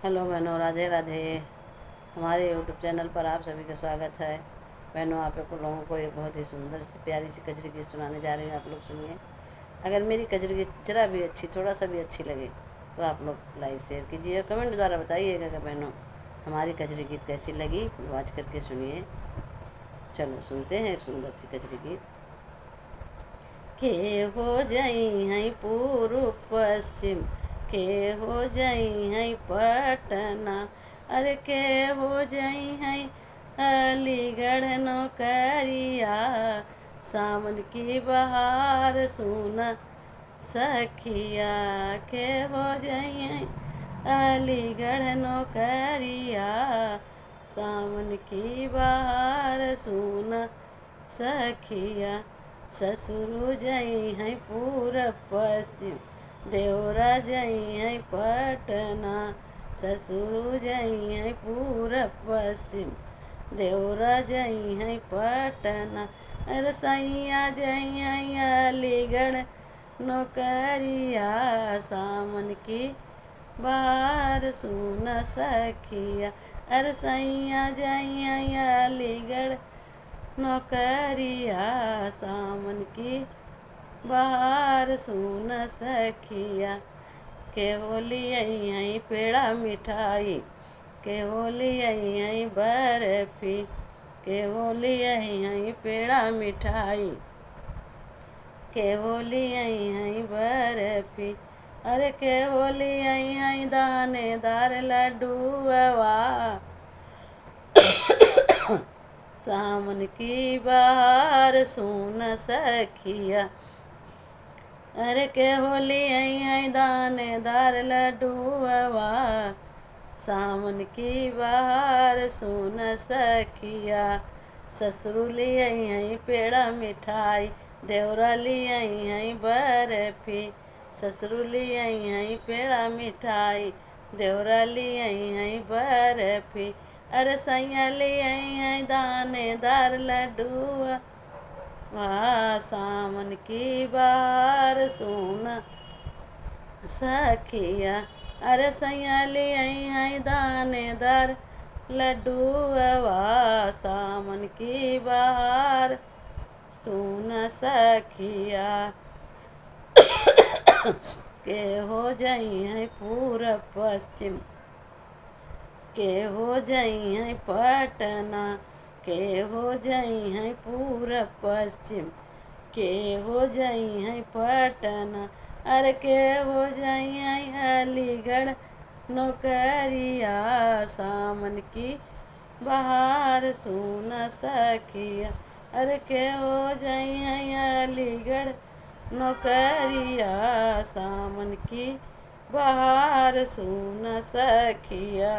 Hello बहनों, राधे राधे। हमारे YouTube channel पर आप सभी का स्वागत है। बहनों, आप लोगों को एक बहुत ही सुंदर सी प्यारी सी कजरी गीत सुनाने जा रही हूँ। आप लोग सुनिए। अगर मेरी कजरी गीत जरा भी अच्छी, थोड़ा सा भी अच्छी लगे तो आप लोग लाइक शेयर कीजिए, कमेंट द्वारा बताइएगा कि बहनों हमारी कजरी गीत कैसी लगी। वाच करके सुनिए। चलो सुनते हैं एक सुंदर सी कजरी गीत। के हो जाई हैं पूर्व पश्चिम, के हो जाई हैं पटना, अरे के हो जाई हैं अलीगढ़ नौकरिया, सावन की बहार सुना सखिया, के हो जाई हैं अलीगढ़ नौकरिया, सावन की बहार सुना सखिया, ससुर जई हैं पूरब पश्चिम, देवरा जई हैं पटना, ससुर जई हैं पूरब पश्चिम, देवरा जई हैं पटना, रसैया जई हैं अलीगढ़ नौकरिया, सामन की बाहर सुन सखिया, रसैया जई हैं अलीगढ़ नौकरिया, सामन की बाहर सुन सखिया, के होली आई पेड़ा मिठाई, के होली आई बर्फी, के होली आई पेड़ा मिठाई, के होली आई बर्फी, अरे के होली आई दानेदार लड्डूवा, सामन की बाहर सुन सखिया, अरे के होली आई दानेदार लड्डूवा, सामन की बाहर सुन सखिया, ससुरली आई पेड़ा मिठाई, देवराली आई बर्फी, ससुरली आई पेड़ा मिठाई, देवराली आई बर्फी, अरे सैया ले आई दानेदार लड्डूआ, वाह सामन की बार सुना सखिया, अरे सैया ले आई दानेदार लड्डूआ, वाह सामन की बार सुना सखिया, के हो जाई हैं पूरब पश्चिम, के हो जाई हैं पटना, के हो जाई हैं पूरब पश्चिम, के हो जाई हैं पटना, अरे के हो जाई हैं अलीगढ़ नौकरिया, सामन की बाहर सुना सखिया, अरे के हो जाई हैं अलीगढ़ नौकरिया, सामन की बाहर सुना सखिया।